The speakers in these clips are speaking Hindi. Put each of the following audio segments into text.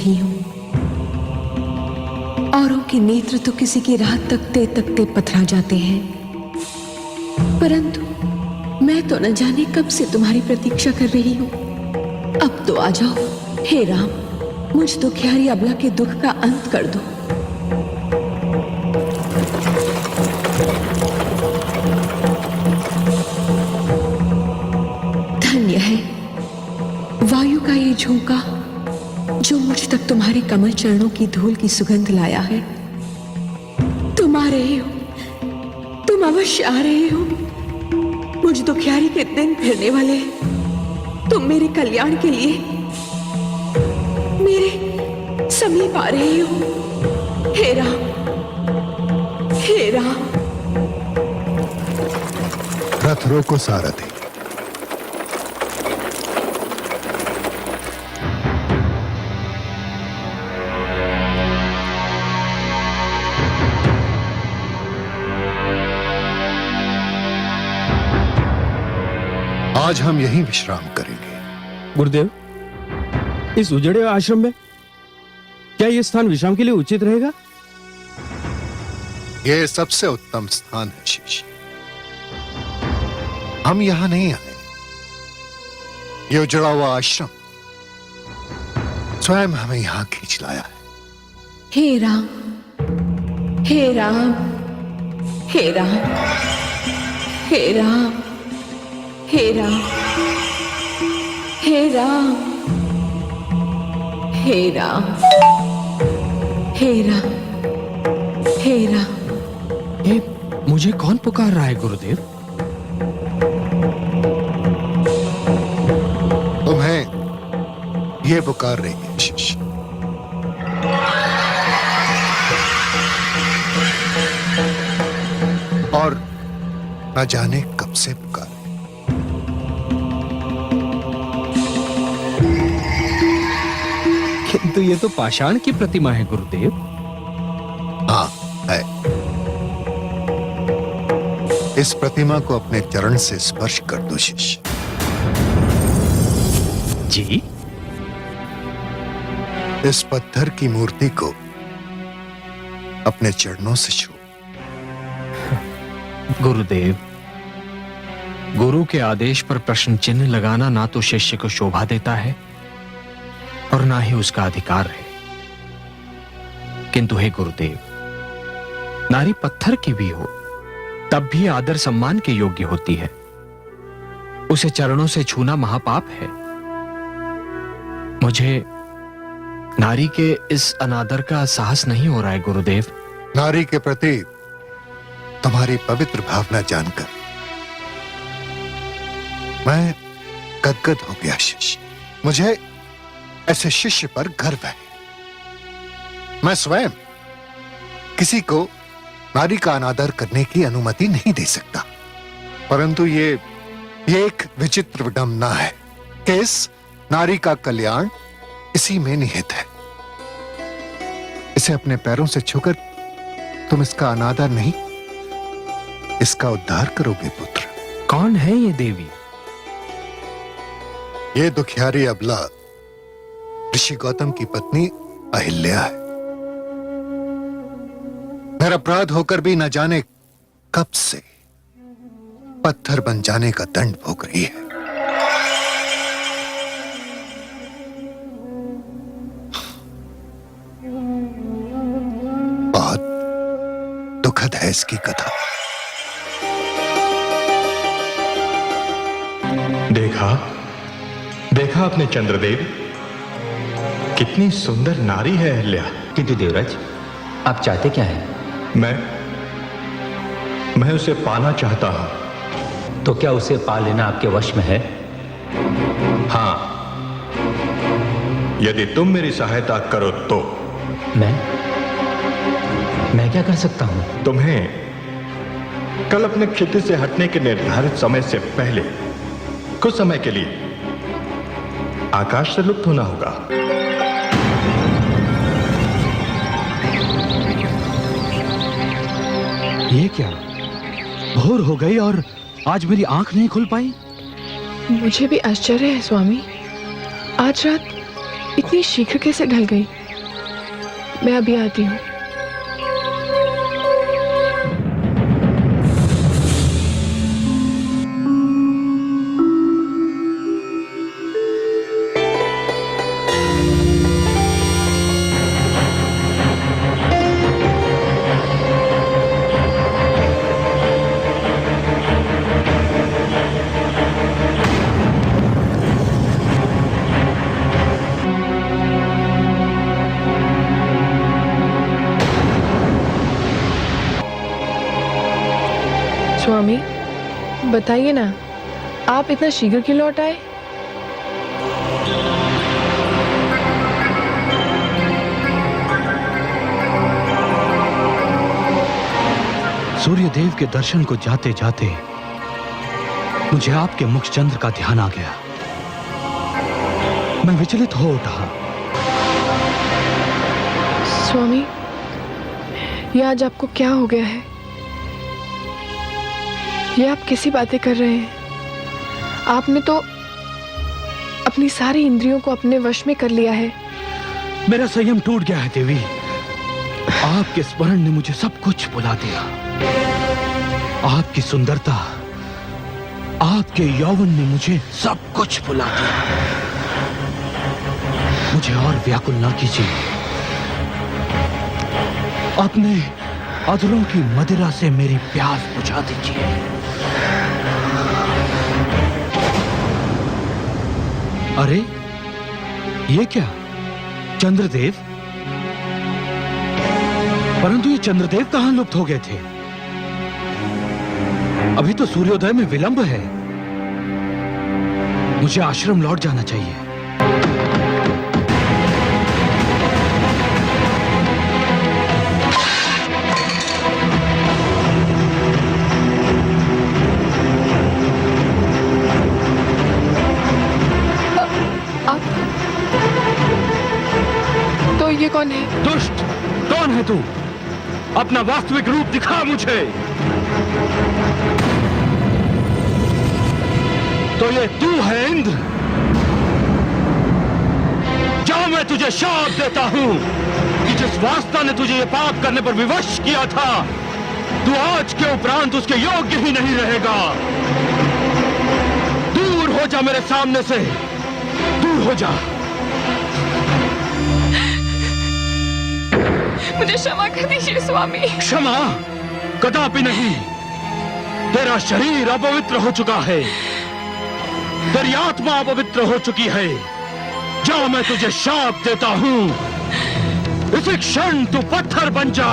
रही हूं। औरों के नेत्र तो किसी की राह तकते तकते पथरा जाते हैं, परंतु मैं तो न जाने कब से तुम्हारी प्रतीक्षा कर रही हूं। अब तो आ जाओ हे राम, मुझ दुखियारी अबला के दुख का अंत कर दो। धन्य है वायु का ये झोंका जो मुझ तक तुम्हारे कमल चरणों की धूल की सुगंध लाया है। तुम आ रहे हो, तुम अवश्य आ रहे हो। मुझ दुखियारी के दिन फिरने वाले हैं। तुम मेरे कल्याण के लिए मेरे समीप आ रहे हो। हे राम, हे राम। रथ रोको सारथी। आज हम यहीं विश्राम करेंगे। गुरुदेव, इस उजड़े आश्रम में क्या यह स्थान विश्राम के लिए उचित रहेगा? यह सबसे उत्तम स्थान है शिष्य। हम यहां नहीं आए। यह उजड़ा हुआ आश्रम स्वयं हमें यहां खींच लाया है। हे राम, हे राम, हे राम, हे राम, हे राम, हे राम, हे राम, हे राम, हे राम। ये मुझे कौन पुकार रहा है गुरुदेव? तुम्हें ये पुकार रही है शिष्य। और न जाने कब से पुकार। किंतु ये तो पाषाण की प्रतिमा है गुरुदेव। हाँ है। इस प्रतिमा को अपने चरण से स्पर्श कर दो शिष्य। जी? इस पत्थर की मूर्ति को अपने चरणों से छू। गुरुदेव, गुरु के आदेश पर प्रश्न चिन्ह लगाना ना तो शिष्य को शोभा देता है और ना ही उसका अधिकार है। किंतु हे गुरुदेव, नारी पत्थर की भी हो तब भी आदर सम्मान के योग्य होती है। उसे चरणों से छूना महापाप है। मुझे नारी के इस अनादर का साहस नहीं हो रहा है गुरुदेव। नारी के प्रति तुम्हारी पवित्र भावना जानकर मैं गदगद हो गया शिष्य। मुझे ऐसे शिष्य पर गर्व है। मैं स्वयं किसी को नारी का अनादर करने की अनुमति नहीं दे सकता, परंतु ये एक विचित्र विडंबना है कि इस नारी का कल्याण इसी में निहित है। इसे अपने पैरों से छूकर तुम इसका अनादर नहीं, इसका उद्धार करोगे पुत्र। कौन है ये देवी? ये दुखियारी अबला ऋषि गौतम की पत्नी अहिल्या है। निरपराध होकर भी न जाने कब से पत्थर बन जाने का दंड भोग रही है। बहुत दुखद है इसकी कथा। देखा आपने चंद्रदेव, कितनी सुंदर नारी है अहिल्या। किंतु देवराज, आप चाहते क्या हैं? मैं उसे पाना चाहता हूं। तो क्या उसे पा लेना आपके वश में है? हां, यदि तुम मेरी सहायता करो तो। मैं क्या कर सकता हूं? तुम्हें कल अपने क्षितिज से हटने के निर्धारित समय से पहले कुछ समय के लिए आकाश से लुप्त होना होगा। ये क्या? भोर हो गई और आज मेरी आंख नहीं खुल पाई। मुझे भी आश्चर्य है स्वामी। आज रात इतनी शीघ्र कैसे ढल गई? मैं अभी आती हूँ। स्वामी, बताइए ना, आप इतना शीघ्र क्यों लौट आए? सूर्यदेव के दर्शन को जाते जाते मुझे आपके मुख चंद्र का ध्यान आ गया। मैं विचलित हो उठा। स्वामी, ये आज आपको क्या हो गया है? ये आप कैसी बातें कर रहे हैं? आपने तो अपनी सारी इंद्रियों को अपने वश में कर लिया है। मेरा संयम टूट गया है देवी। आपके स्मरण ने मुझे सब कुछ भुला दिया। आपकी सुंदरता, आपके यौवन ने मुझे सब कुछ भुला दिया। मुझे और व्याकुल ना कीजिए। अपने अधरों की मदिरा से मेरी प्यास बुझा दीजिए। अरे ये क्या? चंद्रदेव? परंतु ये चंद्रदेव कहां लुप्त हो गए थे? अभी तो सूर्योदय में विलंब है। मुझे आश्रम लौट जाना चाहिए। तो ये कौन है? दुष्ट, कौन है तू? अपना वास्तविक रूप दिखा मुझे। तो ये तू है इंद्र? जा, मैं तुझे शाप देता हूं कि जिस वास्ता ने तुझे ये पाप करने पर विवश किया था, तू आज के उपरांत उसके योग्य ही नहीं रहेगा। दूर हो जा मेरे सामने से, दूर हो जा। मुझे क्षमा कर दीजिए स्वामी। क्षमा? कदापि नहीं। तेरा शरीर अपवित्र हो चुका है, तेरी आत्मा अपवित्र हो चुकी है। जा, मैं तुझे शाप देता हूं, इसी क्षण तू पत्थर बन जा।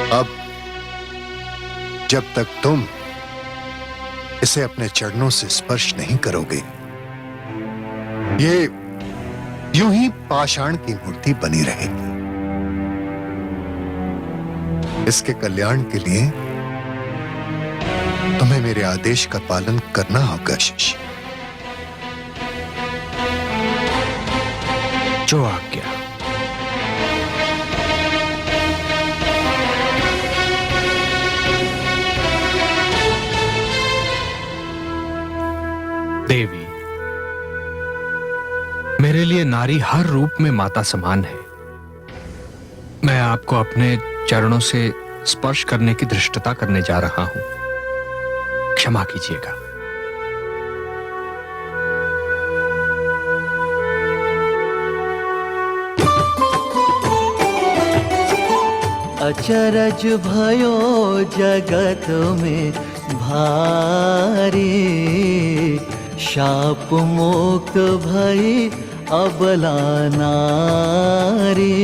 अब जब तक तुम इसे अपने चरणों से स्पर्श नहीं करोगे, ये यूं ही पाषाण की मूर्ति बनी रहेगी। इसके कल्याण के लिए तुम्हें मेरे आदेश का पालन करना होगा शिष्य। जो आज्ञा। देवी, मेरे लिए नारी हर रूप में माता समान है। मैं आपको अपने चरणों से स्पर्श करने की धृष्टता करने जा रहा हूं, क्षमा कीजिएगा। अचरज भयो जगत में भारी, शाप मुक्त भई अबला नारी।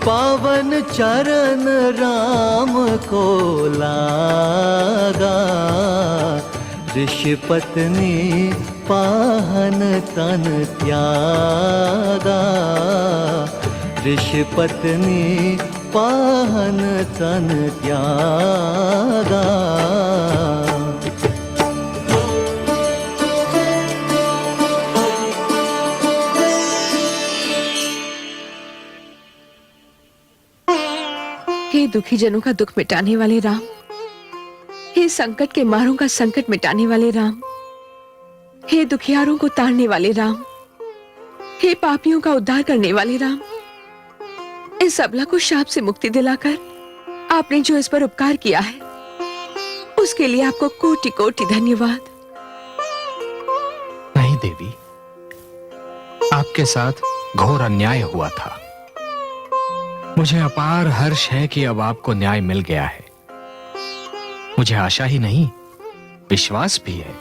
पावन चरण राम को लागा, ऋषि पत्नी पाहन तन त्यागा। ऋषि पत्नी पाहन तन त्यागा। दुखी जनों का दुख मिटाने वाले राम, हे संकट के मारों का संकट मिटाने वाले राम, हे दुखियारों को तारने वाले राम, हे पापियों का उद्धार करने वाले राम, इस अबला को शाप से मुक्ति दिलाकर आपने जो इस पर उपकार किया है उसके लिए आपको कोटि कोटि धन्यवाद। नहीं देवी, आपके साथ घोर अन्याय हुआ था। मुझे अपार हर्ष है कि अब आपको न्याय मिल गया है। मुझे आशा ही नहीं, विश्वास भी है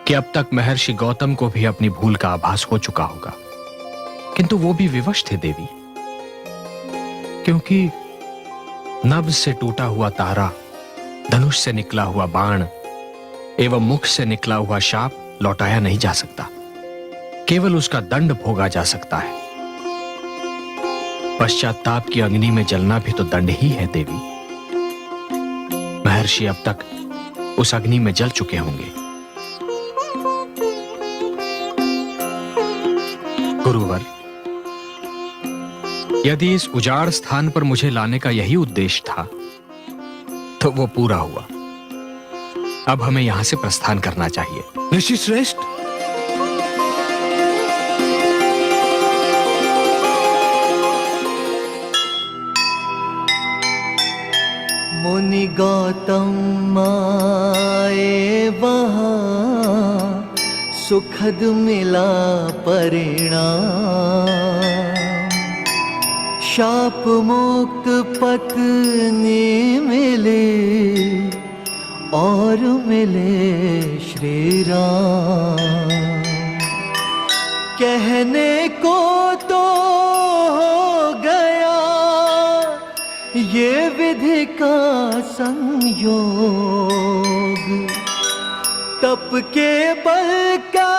कि अब तक महर्षि गौतम को भी अपनी भूल का आभास हो चुका होगा, किंतु वो भी विवश थे देवी, क्योंकि नभ से टूटा हुआ तारा, धनुष से निकला हुआ बाण एवं मुख से निकला हुआ शाप लौटाया नहीं जा सकता, केवल उसका दंड भोगा जा सकता है। पश्चाताप की अग्नि में जलना भी तो दंड ही है देवी। महर्षि अब तक उस अग्नि में जल चुके होंगे। गुरुवर, यदि इस उजाड़ स्थान पर मुझे लाने का यही उद्देश्य था तो वो पूरा हुआ। अब हमें यहां से प्रस्थान करना चाहिए। ऋषि श्रेष्ठ, मुनि गौतम आए वहाँ, सुखद मिला परिणाम। शाप मुक्त पत्नी मिले और मिले श्री राम। कहने को तो हो गया ये विधि का संयोग, तप के बल का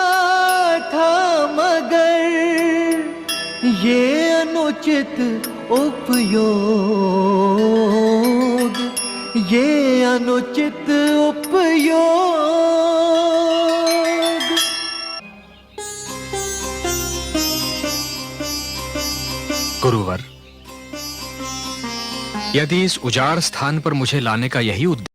था मगर ये अनुचित उपयोग, ये अनुचित उपयोग। गुरुवर, यदि इस उजाड़ स्थान पर मुझे लाने का यही उद्देश्य